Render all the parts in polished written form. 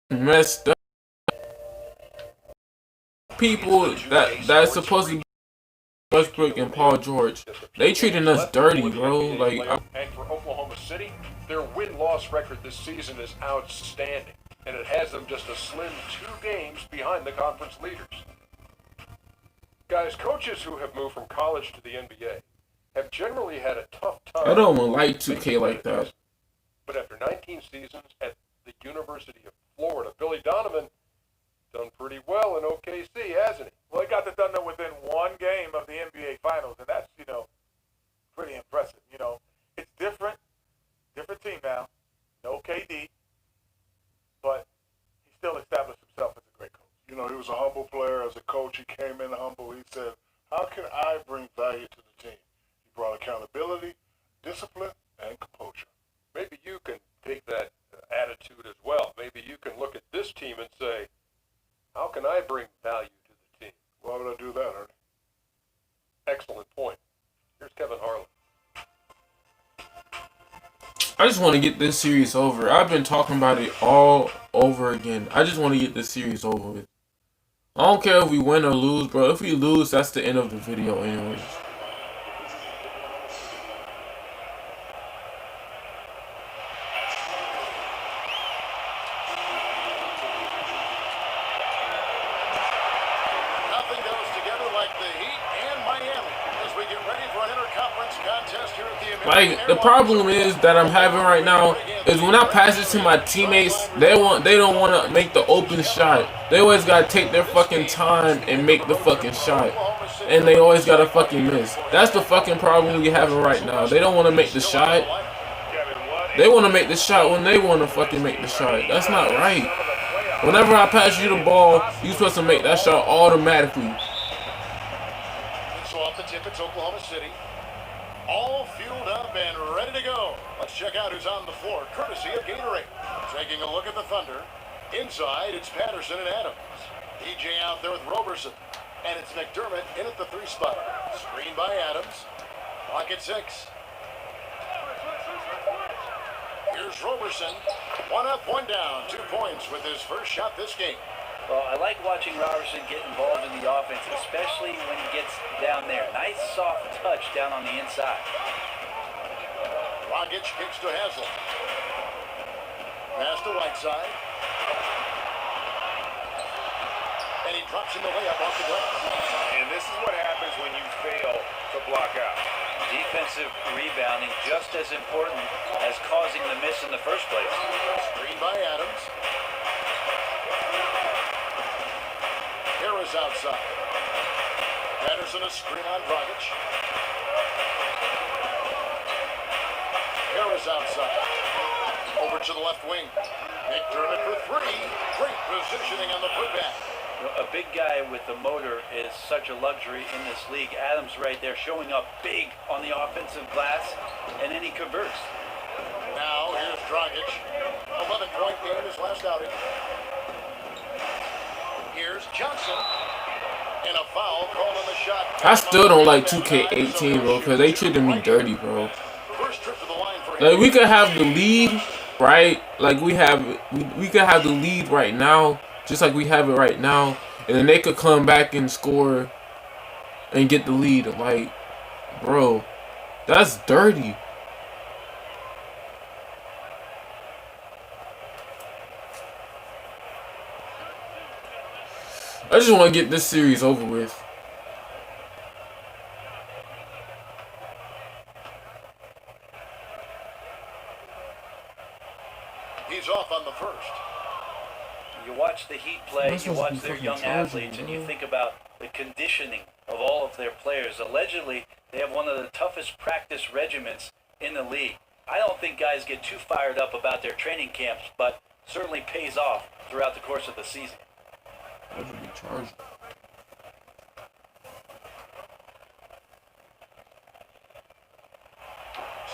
messed up. People that's supposed to be Westbrook and Paul George, they treating us dirty, bro. Like, and for Oklahoma City, their win-loss record this season is outstanding, and it has them just a slim 2 games behind the conference leaders. Guys, coaches who have moved from college to the NBA have generally had a tough time. I don't want like 2K like that. But after 19 seasons at the University of Florida, Billy Donovan done pretty well in OKC, hasn't he? Well, he got the Thunder within 1 game of the NBA Finals, and that's, pretty impressive. It's different team now, no KD, but he still established himself as a great coach. He was a humble player. As a coach, he came in humble. He said, how can I bring value to the team? He brought accountability, discipline, and composure. Maybe you can take that attitude as well. Maybe you can look at this team and say, how can I bring value to the team? Why would I do that, Ernie? Excellent point. Here's Kevin Harlan. I just want to get this series over. I've been talking about it all over again. I just want to get this series over with. I don't care if we win or lose, bro. If we lose, that's the end of the video anyways. Nothing goes together like the Heat and Miami as we get ready for an interconference contest here at the American Like, the problem is that I'm having right now is when I pass it to my teammates, they don't want to make the open shot. They always gotta take their fucking time and make the fucking shot, and they always gotta fucking miss. That's the fucking problem we having right now. They don't want to make the shot. They want to make the shot when they want to fucking make the shot. That's not right. Whenever I pass you the ball, you're supposed to make that shot automatically. So off the tip, it's Oklahoma City. All fueled up and ready to go. Let's check out who's on the floor, courtesy of Gatorade. Taking a look at the Thunder. Inside, it's Patterson and Adams. DJ out there with Roberson. And it's McDermott in at the 3 spot. Screen by Adams. Clock at 6. Here's Roberson. 1 up, 1 down. 2 points with his first shot this game. Well, I like watching Roberson get involved in the offense, especially when he gets down there. Nice soft touch down on the inside. Rogic kicks to Haslem. Pass to Whiteside. And he drops in the layup off the glass. And this is what happens when you fail to block out. Defensive rebounding just as important as causing the miss in the first place. Screen by Adams. Harris outside. Patterson a screen on Dragic. Harris outside. Over to the left wing. McDermott for 3. Great positioning on the putback. A big guy with the motor is such a luxury in this league. Adams right there showing up big on the offensive glass, and then he converts. Now here's Dragic. 11-point game his last outing. Here's Johnson. And a foul called on the shot. I still don't like 2K18, bro, because they treated me dirty, bro. First trip to the line for Like, we could have the lead, right? Like, we could have the lead right now, just like we have it right now, and then they could come back and score and get the lead. Like, bro, that's dirty. I just want to get this series over with. He's off on the first. You watch the Heat play, you watch their young athletes, and you think about the conditioning of all of their players. Allegedly, they have one of the toughest practice regimens in the league. I don't think guys get too fired up about their training camps, but certainly pays off throughout the course of the season.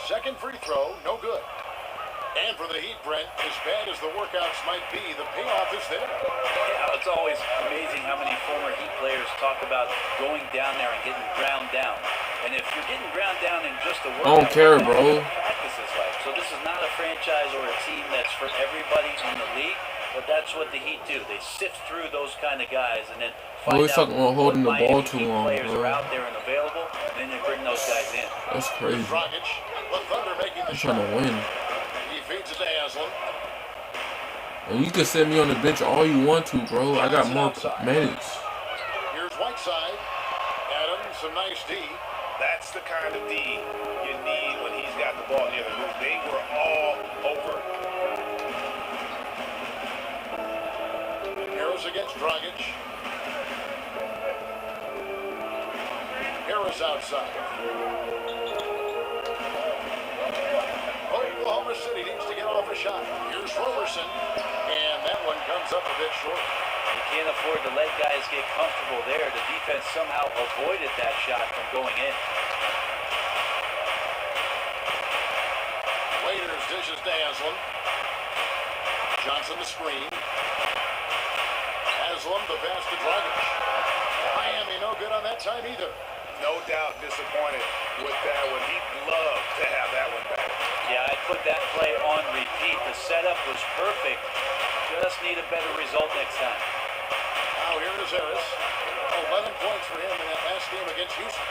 Second free throw, no good. And for the Heat, Brent, as bad as the workouts might be, the payoff is there. Yeah, it's always amazing how many former Heat players talk about going down there and getting ground down. And if you're getting ground down in just a workout, I don't care, bro. practice is like. So this is not a franchise or a team that's for everybody in the league. But that's what the Heat do. They sift through those kind of guys and then Always find out talking about holding the what ball Miami too Heat long, players bro. are out there and available, and then they bring those guys in. That's crazy. Dragic, the Thunder making the I'm shot. trying to win. He feeds it to Haslam. And you can sit me on the bench all you want to, bro. I got more minutes. Here's Whiteside. Adams, a nice D. That's the kind of D you need when he's got the ball near the hoop. They were all over. Harris against Dragic. Harris outside. Oklahoma City needs to get off a shot. Here's Roberson, and that one comes up a bit short. You can't afford to let guys get comfortable there. The defense somehow avoided that shot from going in. Waiters dishes to Haslam. Johnson the screen. Haslam the pass to Dragic. Miami no good on that time either. No doubt disappointed with that one. He'd love to have that one back. Yeah, I put that play on repeat. The setup was perfect. Just need a better result next time. Now here is Harris. 11 points for him in that last game against Houston.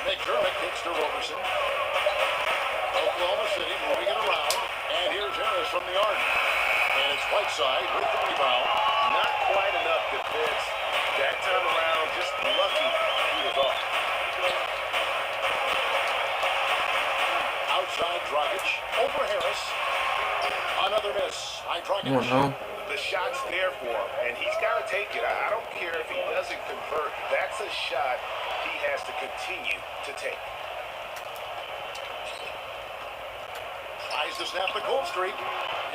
McDermott kicks to Roberson. Oklahoma City moving it around. And here's Harris from the arc. And it's Whiteside with the rebound. Not quite enough defense. That time around, just lucky he was off. Outside Dragic. Over Harris. Another miss by Dragic. Come on now. The shot's there for him, and he's got to take it. I don't care if he doesn't convert. That's a shot he has to continue to take. Tries to snap the cold streak.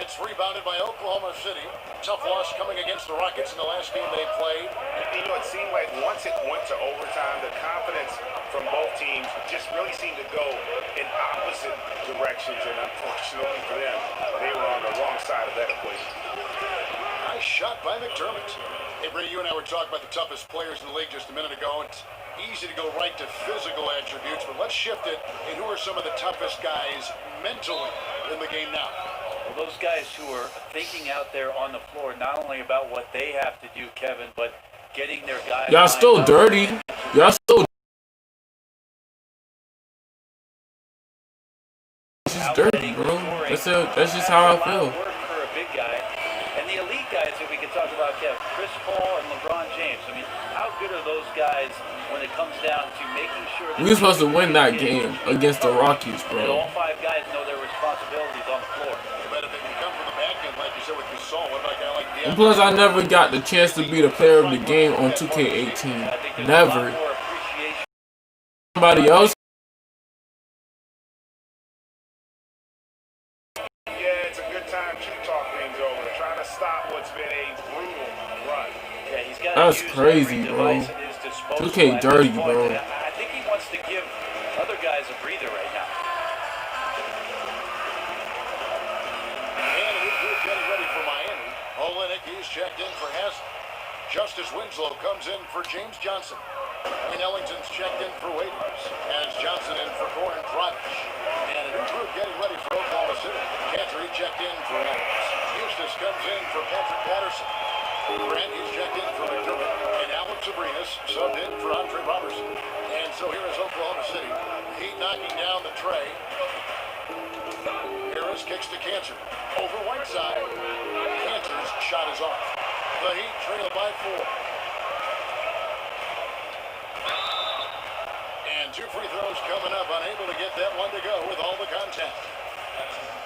It's rebounded by Oklahoma City. Tough loss coming against the Rockets in the last game they played. You know, it seemed like once it went to overtime, the confidence from both teams just really seemed to go in opposite directions, and unfortunately for them, they were on the wrong side of that equation. Nice shot by McDermott. Hey, Brady, you and I were talking about the toughest players in the league just a minute ago. It's easy to go right to physical attributes, but let's shift it. And who are some of the toughest guys mentally in the game now? Well, those guys who are thinking out there on the floor, not only about what they have to do, Kevin, but getting their guys. Y'all still dirty. Y'all still. This is dirty, bro. That's just how I feel. Work for a big guy, and the elite guys that we can talk about, Kevin, Chris Paul and LeBron James. I mean, how good are those guys when it comes down to making sure that We were supposed to win that game against the Rockies, that all bro. 5 guys know their responsibilities on the floor? But if they can come from the back end, like you said with Gasol, what about a guy like And plus, I never got the chance to be the player of the game on 2K18. I think there's a Never. lot more appreciation. Somebody else. Yeah, it's a good time to talk things over, trying to stop what's been a brutal run. Yeah, he's got That's to use crazy, every bro. device at his disposal 2K at this dirty, point. bro. And I think he wants to give other guys a breather right now. And we're getting ready for Miami. Olenek is checked in for Haslem. Justice Winslow comes in for James Johnson. And Ellington's checked in for Waiters. As Johnson in for Goran Dragic. And a new group getting ready for Oklahoma City. Cantor checked in for Adams. Eustace comes in for Patrick Patterson. Grant is checked in for McDermott. And Alex Abrinas subbed in for Andre Robertson. And so here is Oklahoma City. Heat knocking down the tray. Harris kicks to Cantor. Over Whiteside. Cantor's shot is off. The Heat trail by 4. And 2 free throws coming up. Unable to get that one to go with all the contact.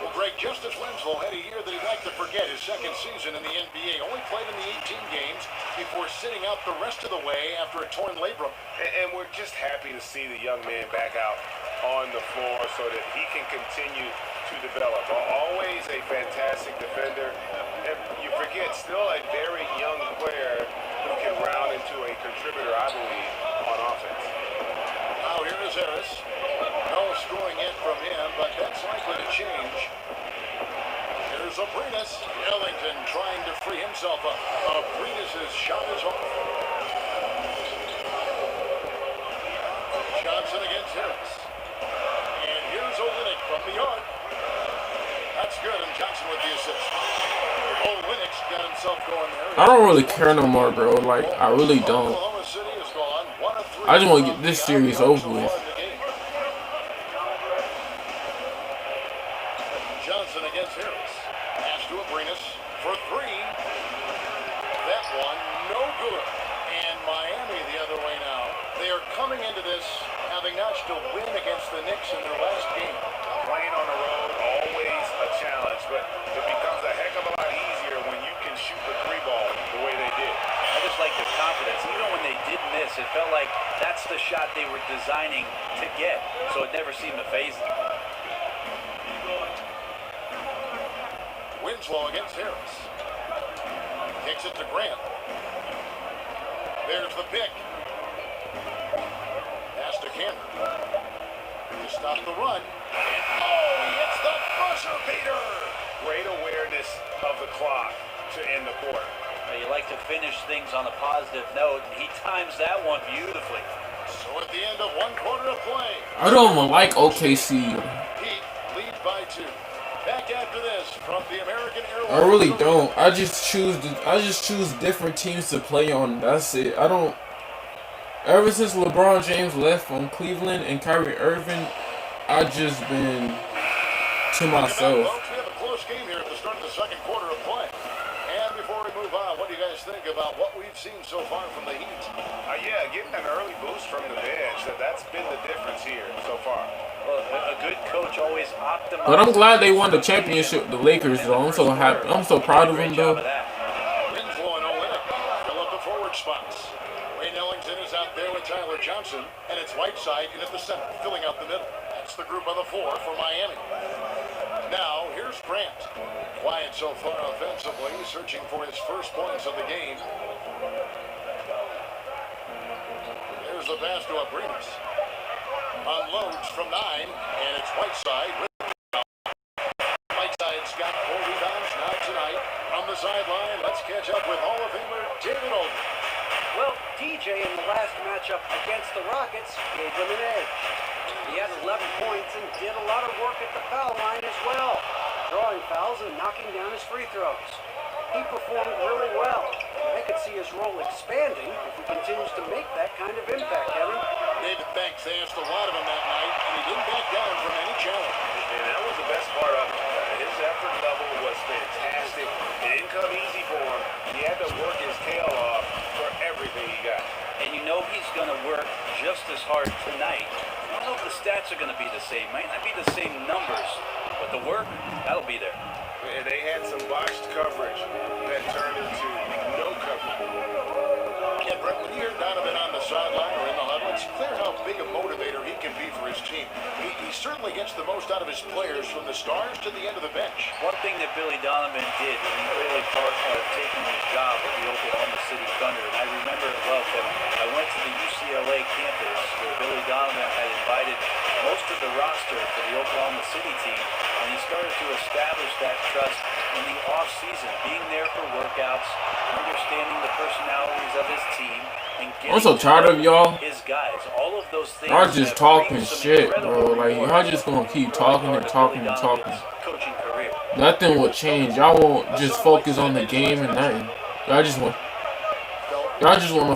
Well, Greg, Justice Winslow had a year that he'd like to forget. His second season in the NBA. Only played in the 18 games before sitting out the rest of the way after a torn labrum. And we're just happy to see the young man back out on the floor so that he can continue to develop. Always a fantastic defender. And you forget, still a very young player who can round into a contributor, I believe, on offense. Now here is Harris. No scoring yet from him, but that's likely to change. Here's Abrinas. Ellington trying to free himself up. Abrinas' shot is off. Johnson against Harris. And here's Olenek from the arc. That's good, and Johnson with the assist. Olenek got himself going there. I don't really care no more, bro. Like, I really don't. Oklahoma City is gone. 1 of 3 I just want to from get this the series outfield over so with. far in the game. Johnson against Harris. Pass to Abrinas for 3. That one, no good. And Miami the other way now. They are coming into this having notched a win against the Knicks in their last game. Playing on the road, always a challenge, but it becomes a heck of a lot easier when you can shoot the 3 ball the way they did. I just like their confidence. Even when they did miss, it felt like that's the shot they were designing to get, so it never seemed to phase them. Winslow against Harris. Kicks it to Grant. There's the pick. Pass to Cantor. To stop the run. And he hits the buzzer beater. Great awareness of the clock to end the quarter. You like to finish things on a positive note, and he times that one beautifully. So at the end of 1 quarter of play, I don't even like OKC. Heat leads by 2. Back after this from the American Airlines. I really don't. I just choose different teams to play on. That's it. I don't. Ever since LeBron James left from Cleveland and Kyrie Irving, I just been to myself. Folks, we have a close game here at the start of the 2nd quarter of play. And before we move on, what do you guys think about what we've seen so far from the Heat? Yeah, getting an early boost from the bench, that's been the difference here so far. Well, a good coach always optimizes. But I'm glad they won the championship. The Lakers, though. I'm so happy. I'm so proud of them, though. Winslow and Olynyk fill up the forward spots. Wayne Ellington is out there with Tyler Johnson, and it's Whiteside in at the center, filling out the middle. That's the group on the floor for Miami. Now, here's Grant. Quiet so far offensively, searching for his first points of the game. There's the pass to Abrinas. Unloads from 9, and it's Whiteside. Whiteside's got 4 rebounds now tonight. On the sideline, let's catch up with Hall of Famer David Olden. Well, DJ in the last matchup against the Rockets gave them an edge. He had 11 points and did a lot of work at the foul line as well, drawing fouls and knocking down his free throws. He performed really well. I could see his role expanding if he continues to make that kind of impact, Kevin. David Banks asked a lot of him that night, and he didn't back down from any challenge. And that was the best part of it. His effort level was fantastic. It didn't come easy for him. He had to work his tail off for everything he got. And you know he's going to work just as hard tonight. I don't know if the stats are going to be the same. Might not be the same numbers, but the work, that'll be there. And they had some botched coverage that turned into no coverage. And Brett, when you hear Donovan on the sideline or in the huddle, it's clear how big a motivator he can be for his team. He certainly gets the most out of his players from the stars to the end of the bench. One thing that Billy Donovan did in the early part of taking his job with the Oklahoma City Thunder, and I remember it well, Kevin, I went to the UCLA campus where Billy Donovan had invited most of the roster for the Oklahoma City team, and he started to establish that trust in the off-season, being there for workouts, understanding the personalities of his team, and getting I'm so tired of y'all. his guys. All of those things. Y'all just have talking bring some shit, bro. incredible Like, y'all rewards just gonna keep for talking part and of talking Billy and talking. Donovan's coaching career. Nothing will change. Y'all won't just focus on the game and nothing. Y'all just want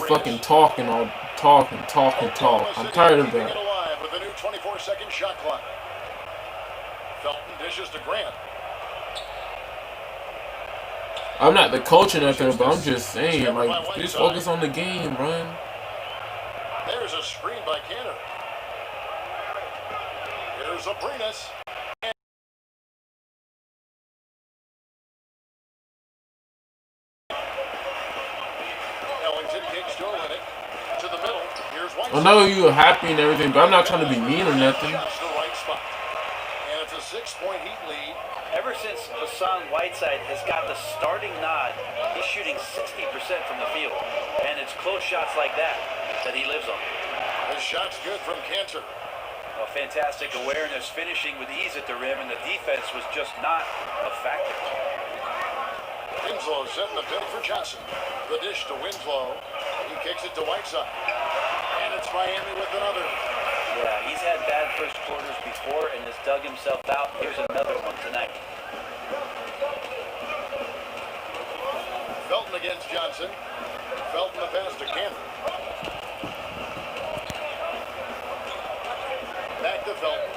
to fucking talk and all talk and talk and talk. I'm tired of Keeping that. it alive with the new 24-second shot clock. Felton dishes to Grant. I'm not the coach or nothing, but I'm just saying, like, just focus on the game, man. There's a screen by Cantor. Here's Abrinas. Ellington kicks to Olynyk. To the middle. Here's Whiteside. I know you're happy and everything, but I'm not trying to be mean or nothing. Just the right spot. And it's a 6-point Heat lead. Ever since Hassan Whiteside has got the starting nod, he's shooting 60% from the field. And it's close shots like that he lives on. His shot's good from Cantor. A fantastic awareness, finishing with ease at the rim, and the defense was just not a factor. Winslow setting the pin for Johnson. The dish to Winslow. He kicks it to Whiteside. And it's Miami with another. Yeah, he's had bad first quarters before and has dug himself out. Here's another one tonight. against Johnson. Felton the pass to Cantor. Back to Felton.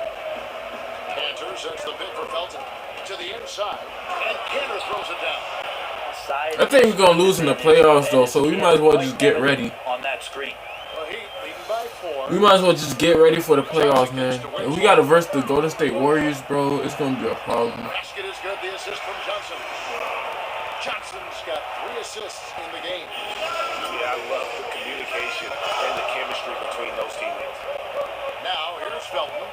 Cantor sets the pick for Felton to the inside, and Cantor throws it down. I think we're gonna lose in the playoffs though, so we might as well just get ready. On that screen. Well, he leading by 4. We might as well just get ready for the playoffs, man. If we gotta verse the Golden State Warriors, bro, it's gonna be a problem. Basket is good. The assist from Johnson. Johnson's got 3 assists in the game. Yeah, I love the communication and the chemistry between those teammates. Now, here's Felton.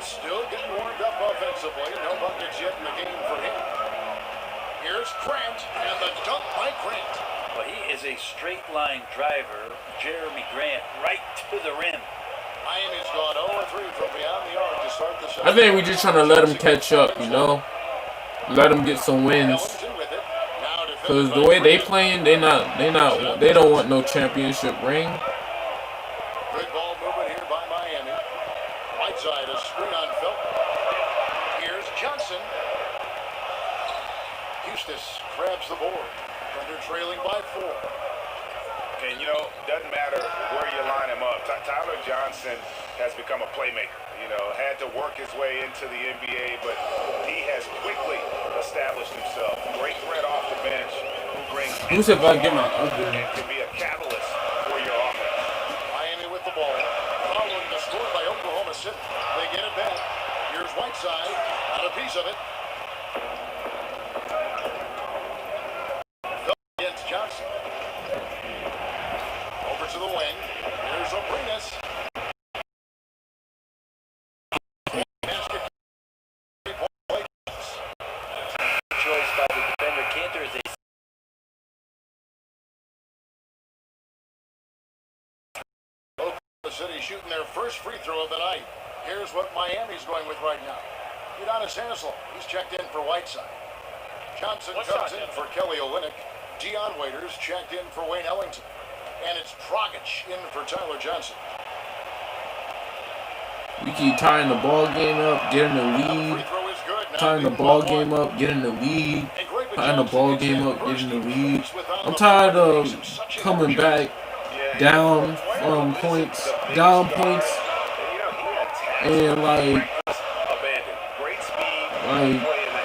Still getting warmed up offensively. No buckets yet in the game for him. Here's Grant, and the dunk by Grant. Well, he is a straight line driver, Jeremy Grant, right to the rim. Miami's gone 0-3 from beyond the arc to start the second. I think we're just trying to let them catch up, you know? Let them get some wins. Cause the way they playing, they don't want no championship ring. Good ball movement here by Miami. Whiteside, a screen on Felton. Here's Johnson. Eustace grabs the board. Thunder trailing by 4. And, you know, doesn't matter where you line him up. Tyler Johnson has become a playmaker. You know, had to work his way into the NBA, but he has quickly established himself. Great threat off the bench who brings Who said if I get my and can be a catalyst for your offense. Miami with the ball. Following the score by Oklahoma City. They get it back. Here's Whiteside. Got a piece of it. Against Johnson. Over to the wing. Here's Abrinas. Choice by the defender. Cantor is a Oklahoma City shooting their first free throw of the night. Here's what Miami's going with right now. Udonis Haslem. He's checked in for Whiteside. Johnson comes in for Kelly Olynyk. Dion Waiters checked in for Wayne Ellington. And it's Dragic in for Tyler Johnson. We keep tying the ball game up, getting the lead. Tying the ball game up, getting the lead. Tying the ball game up, getting the lead. I'm tired of coming back down points, and like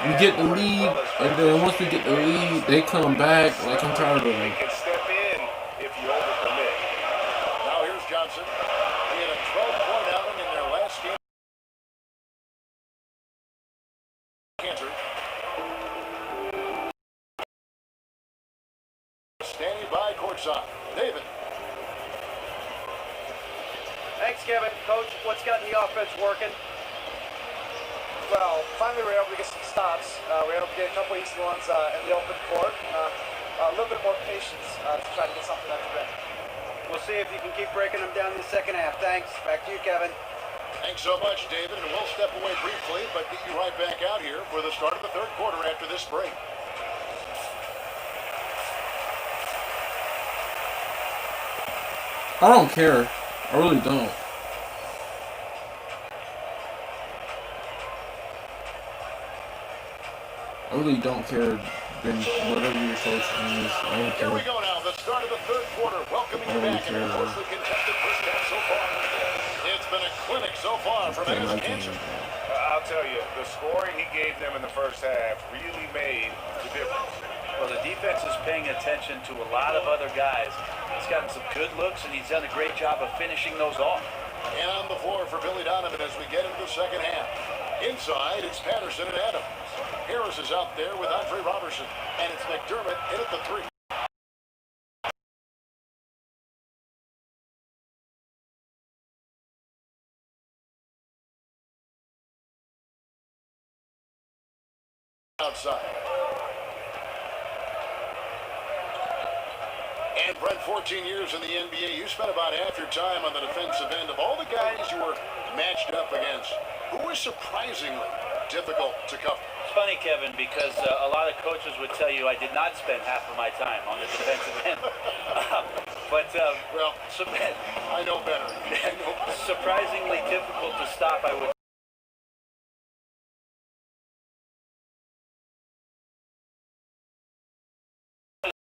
we get the lead, and then once we get the lead, they come back. Like, I'm tired of it. Now here's Johnson. He had a 12-point outing in their last game. Cantor. Standing by courtside. David. Thanks, Kevin. Coach, what's gotten the offense working? Well, finally we were able to get some stops. We were able to get a couple easy ones in the open court. A little bit more patience to try to get something at the rim. We'll see if you can keep breaking them down in the second half. Thanks. Back to you, Kevin. Thanks so much, David. And we'll step away briefly, but get you right back out here for the start of the third quarter after this break. I don't care. I really don't. I really don't care. Then whatever your coach is, I don't Here we care. go now, the start of the third quarter. Welcoming you back in a closely contested first half so far. It's been a clinic so far from Enes Kanter. I'll tell you, the scoring he gave them in the first half really made the difference. Well, the defense is paying attention to a lot of other guys. He's gotten some good looks, and he's done a great job of finishing those off. And on the floor for Billy Donovan as we get into the second half. Inside, it's Patterson and Adams. Harris is out there with Andre Robertson. And it's McDermott in at the 3. Outside. And Brent, 14 years in the NBA, you spent about half your time on the defensive end. Of all the guys you were matched up against, who was surprisingly difficult to cover? It's funny, Kevin, because a lot of coaches would tell you I did not spend half of my time on the defensive end. Well, I know better. Surprisingly difficult to stop, I would.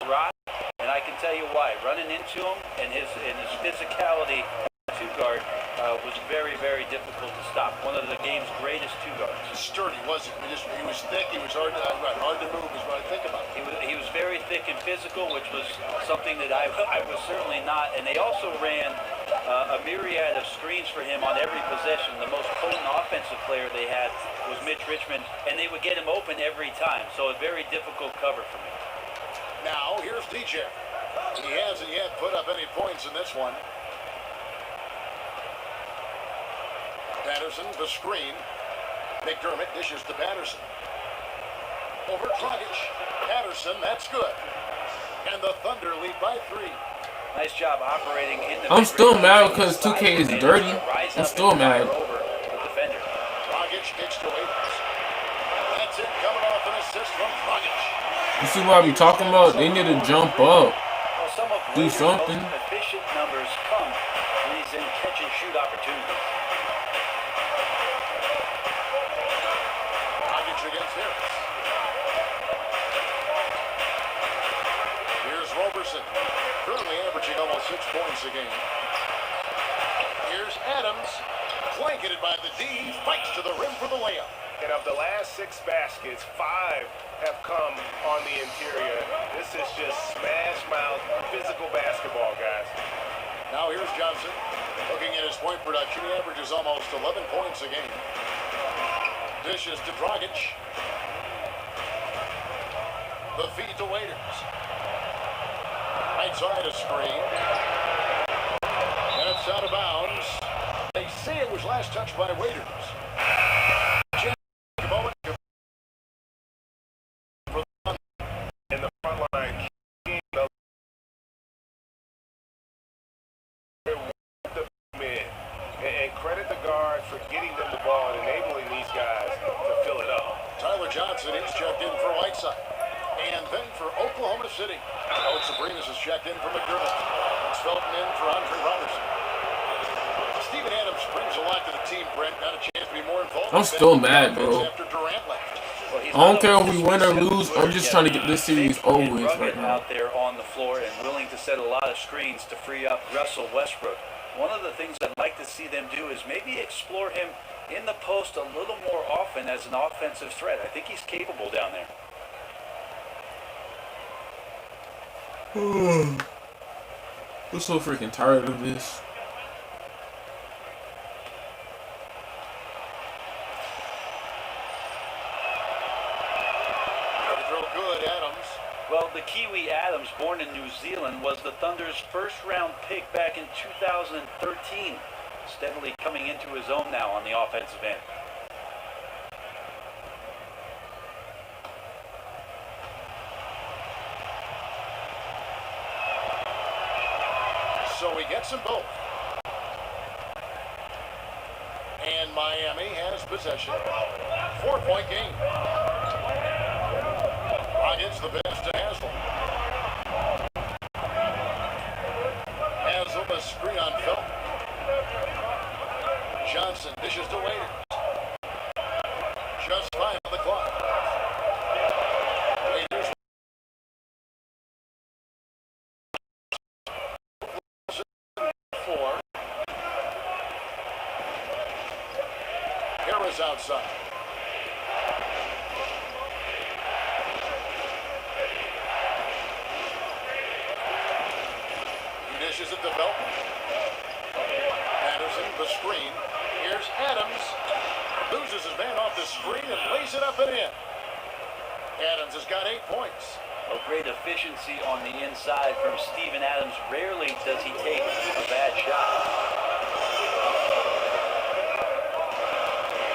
Rock, and I can tell you why. Running into him and his physicality, two guard was very, very difficult to stop. One of the game's greatest two guards. Sturdy, wasn't he? He was thick. He was hard to move is what I think about. He was very thick and physical, which was something that I was certainly not. And they also ran a myriad of screens for him on every possession. The most potent offensive player they had was Mitch Richmond, and they would get him open every time. So a very difficult cover for me. Now, here's DJ. He hasn't yet put up any points in this one. Patterson, the screen. McDermott dishes to Patterson. Over Dragic. Patterson, that's good. And the Thunder lead by 3. Nice job operating in the I'm still mad because 2K is dirty. I'm still mad. Dragic gets to Akers. That's it, coming off an assist from Dragic. You see what I be talking about? They need to jump up. Do something. Efficient numbers come when he's in catch and shoot opportunities. Against Harris. Here's Roberson, currently averaging almost 6 points a game. Here's Adams, blanketed by the D, fights to the rim for the layup. And of the last 6 baskets, 5 have come on the interior. This is just smash mouth physical basketball, guys. Now here's Johnson, looking at his point production. He averages almost 11 points a game. Dishes to Dragic. The feed to Waiters. Right side of screen. And it's out of bounds. They say it was last touched by Waiters. In the front line, and credit the guards for getting them the ball and enabling these guys to fill it up. Tyler Johnson, he's checked in for Whiteside. And then for Oklahoma City, Alex Sabrinas is checked in for McDermott. It's Felton in for Andre Robertson. Steven Adams brings a lot to the team, Brent. Got a chance to be more involved. I'm still mad, bro. After Durant left. I don't care if we win or lose. I'm just trying to get this series over with right now. Out there on the floor and willing to set a lot of screens to free up Russell Westbrook. One of the things I'd like to see them do is maybe explore him in the post a little more often as an offensive threat. I think he's capable down there. I'm so freaking tired of this. Good, Adams. Well, the Kiwi Adams, born in New Zealand, was the Thunder's first-round pick back in 2013. Steadily coming into his own now on the offensive end. So he gets them both. And Miami has possession. 4-point game. Rockets the pass to Haslem. Haslem a screen on Felton. Johnson dishes to Waiters. Just 5 on the clock. Waiters. Harris outside. He dishes it to Felton. Patterson, the screen. Here's Adams. Loses his man off the screen and lays it up and in. Adams has got 8 points. A great efficiency on the inside from Steven Adams. Rarely does he take a bad shot.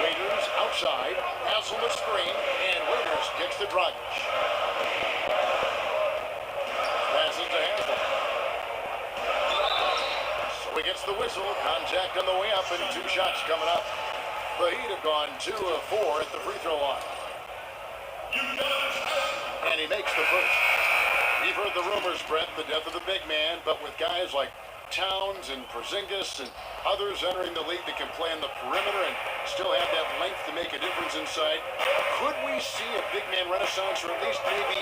Waiters outside, Hassel the screen, and Waiters kicks to Dragic. Passes to Hassel. So he gets the whistle. Contact on the way up, and 2 shots coming up. The Heat have gone 2 of 4 at the free throw line. And he makes the first. We've heard the rumors, Brett, the death of the big man, but with guys like Towns and Porzingis and others entering the league that can play on the perimeter and still have that length to make a difference inside, could we see a big man renaissance, or at least maybe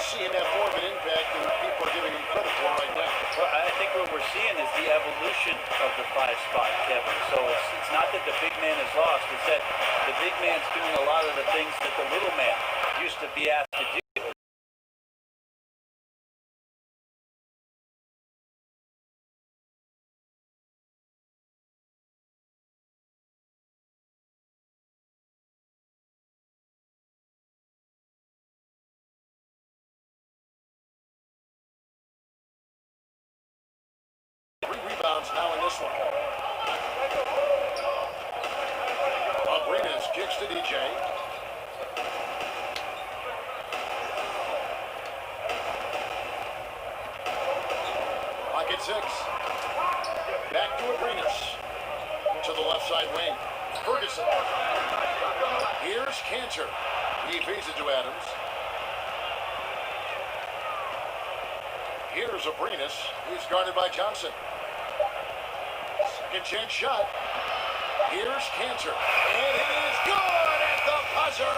see him have more of an impact than people are giving him credit for right now. Well, I think what we're seeing is the evolution of the 5 spot, Kevin. So it's not that the big man is lost. It's that the big man's doing a lot of the things that the little man used to be asked to do. Rebounds now in this one. Abrinas kicks to DJ. Pocket 6. Back to Abrinas. To the left side wing. Ferguson. Here's Cantor. He feeds it to Adams. Here's Abrinas. He's guarded by Johnson. Second chance shot. Here's Cantor. And it is good at the buzzer.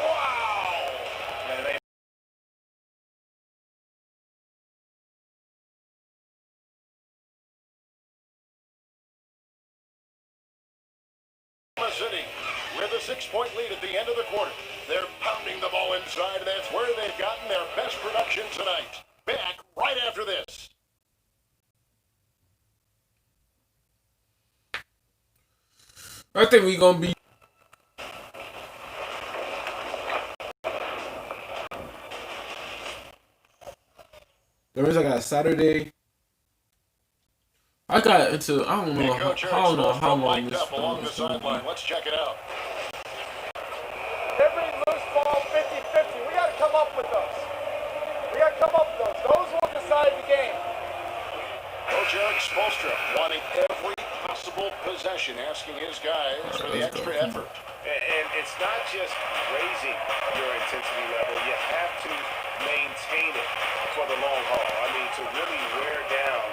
Wow! City with a 6-point lead at the end of the quarter. They're pounding the ball inside. That's where they've gotten their best production tonight. Back right after this. I think we're gonna be. The reason I got Saturday. I got into. I don't know how long this along the sideline. Let's check it out. Every loose ball, 50-50. We got to come up with those. Those will decide the game. Coach Eric Spoelstra wanting every possible possession, asking his guys for the extra effort. And it's not just raising your intensity level. You have to maintain it for the long haul. I mean, to really wear down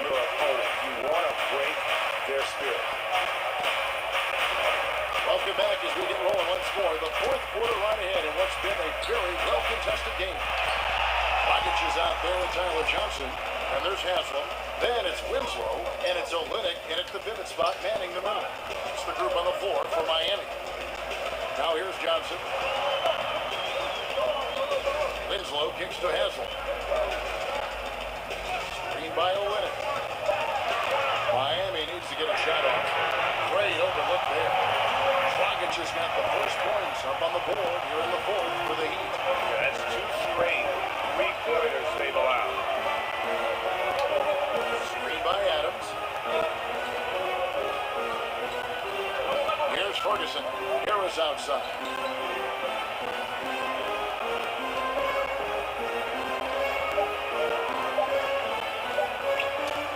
your opponent. You want to break their spirit. Welcome back as we get rolling once more. The fourth quarter right ahead in what's been a very well-contested game. Rogic is out there with Tyler Johnson, and there's Haslam. Then it's Winslow, and it's Olynyk, and it's the pivot spot manning the middle. It's the group on the floor for Miami. Now here's Johnson. Winslow kicks to Haslam. Screen by Olynyk. Miami needs to get a shot off. Great overlook there. Rogic has got the first points up on the board here in the fourth for the Heat. Yeah, that's 2 straight 3-pointers they've allowed. Screen by Adams. Here's Ferguson. Harris outside.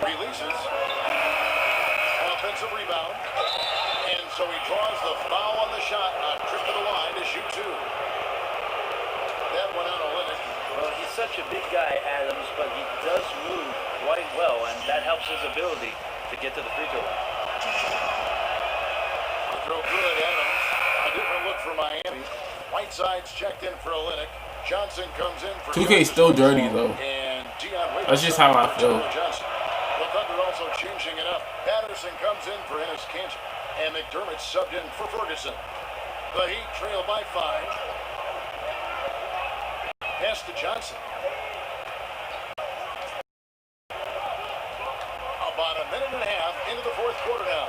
Releases. Offensive rebound. And so he draws the foul on the shot. A trip to the line to shoot 2. That went on Olynyk. Well, he's such a big guy, Adams, but he does move quite well, and that helps his ability to get to the free throw line. Throw good, Adams. A different look for Miami. Whiteside's checked in for Olynyk. Johnson comes in for 2K is still dirty though. And Dion That's just how I feel. Johnson. The Thunder also changing it up. Patterson comes in for Enes Kanter. And McDermott subbed in for Ferguson. The Heat trail by 5. Pass to Johnson. About a minute and a half into the fourth quarter now.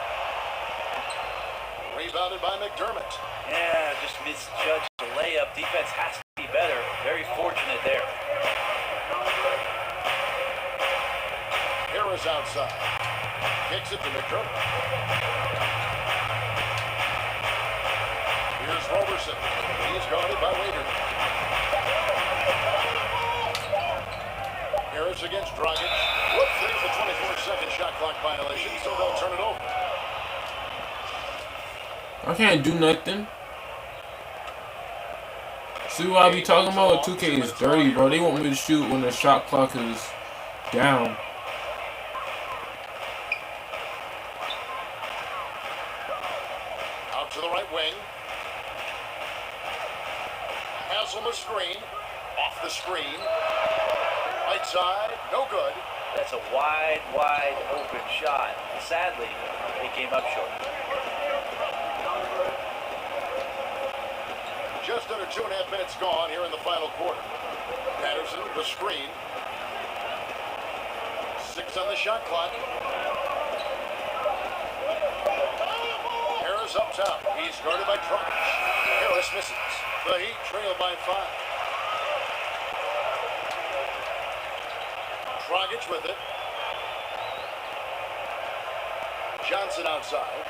Rebounded by McDermott. Yeah, just misjudged the layup. Defense has to be better. Very fortunate there. Harris outside. Kicks it to McDermott. Here's Roberson. He's guarded by Waiter. Harris against Dragic. Whoops, there's a 24-second shot clock violation, so they'll turn it over. I can't do nothing. See what I be talking about? 2K is dirty, bro. They want me to shoot when the shot clock is down. Out to the right wing. Haslam a screen. Off the screen. Right side, no good. That's a wide open shot. Sadly, it came up short. Just under 2.5 minutes gone here in the final quarter. Patterson, the screen. 6 on the shot clock. Harris up top. He's guarded by Dragic. Harris misses. The Heat trail by 5. Dragic with it. Johnson outside.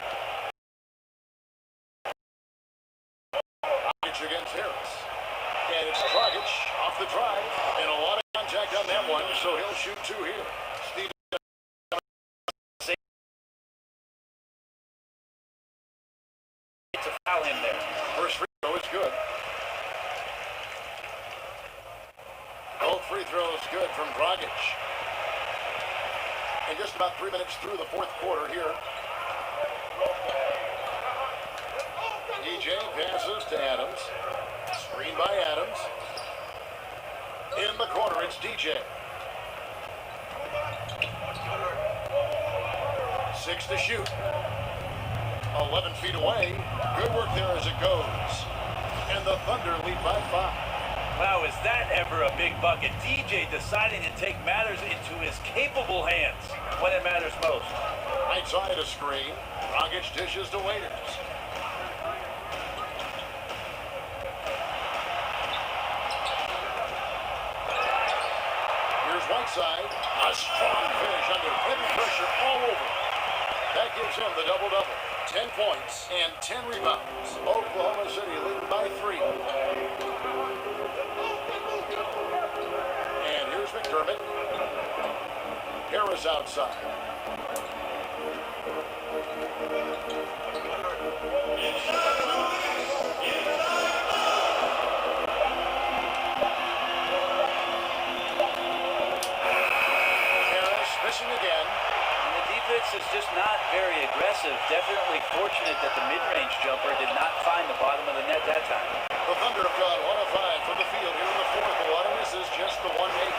Dragic against Harris. And it's Dragic off the drive. And a lot of contact on that one, so he'll shoot 2 here. Steve. It's a foul in there. First free throw is good. Both free throws good from Dragic. And just about 3 minutes through the fourth quarter here. DJ passes to Adams. Screen by Adams. In the corner, it's DJ. 6 to shoot. 11 feet away. Good work there as it goes. And the Thunder lead by 5. Wow, is that ever a big bucket? DJ deciding to take matters into his capable hands when it matters most. Right side of screen. Dragic dishes to Waiters. Here's Whiteside. A strong finish under heavy pressure all over. That gives him the double-double. 10 points and 10 rebounds. Oklahoma City leading by 3. And here's McDermott. Harris outside. Harris missing again. And the defense is just not very aggressive. Definitely fortunate that the mid-range jumper did not find the bottom of the net that time. The Thunder have gone 1 of 5 from the field here in the fourth. A lot of misses, just the one make.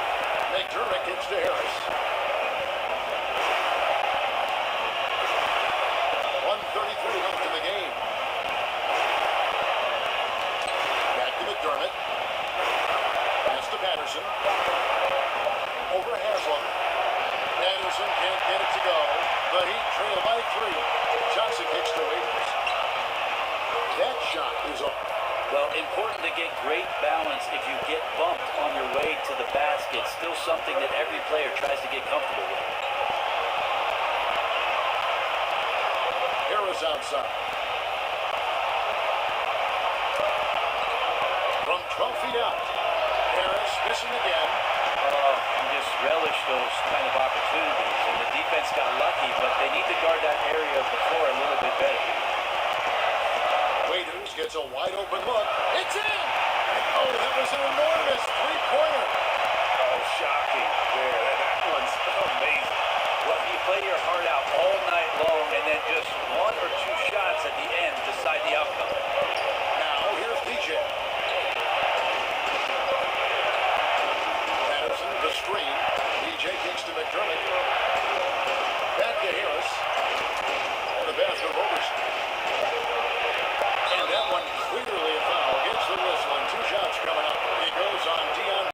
McDermott gets to Harris. 1:33 left in the game. Back to McDermott. Pass to Patterson. Over Haslam. Patterson can't get it to go. The Heat trail by 3. Johnson kicks to Waiters. That shot is off. Well, important to get great balance if you get bumped on your way to the basket. Still something that every player tries to get comfortable with. Harris outside. From 12 feet out. Harris missing again. You just relish those kind of opportunities. And the defense got lucky, but they need to guard that area of the floor a little bit better. Waiters gets a wide open look. It's in! Oh, that was an enormous three-pointer. Oh, shocking there. That one's amazing. Well, you play your heart out all night long, and then just 1 or 2 shots at the end decide the outcome. Now, here's DJ. Patterson, the screen. DJ kicks to McDermott. Back to Harris. And the pass to Roberson. And that one clearly a foul. Gets the whistle, and 2 shots coming up. It goes on Dion.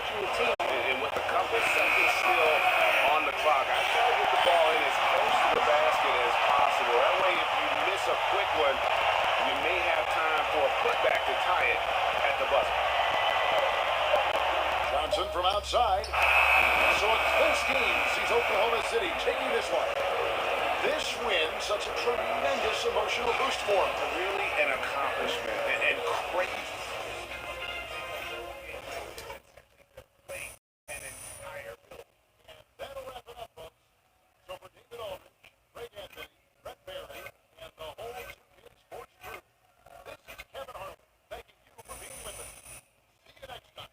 coaching the team. And with a couple seconds still on the clock, I try to get the ball in as close to the basket as possible. That way, if you miss a quick one, you may have time for a putback to tie it at the buzzer. Johnson from outside. So a close game sees Oklahoma City taking this one. This win, such a tremendous emotional boost for them. Really an accomplishment and crazy. That'll wrap it up, folks. So for David Aldridge, Greg Anthony, Brett Barry, and the whole 2K Sports crew, this is Kevin Harlan thanking you for being with us. See you next time.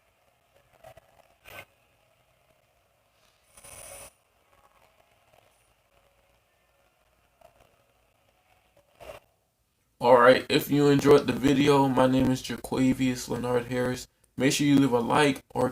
Alright, if you enjoyed the video, my name is Jaquavius Leonard Harris. Make sure you leave a like or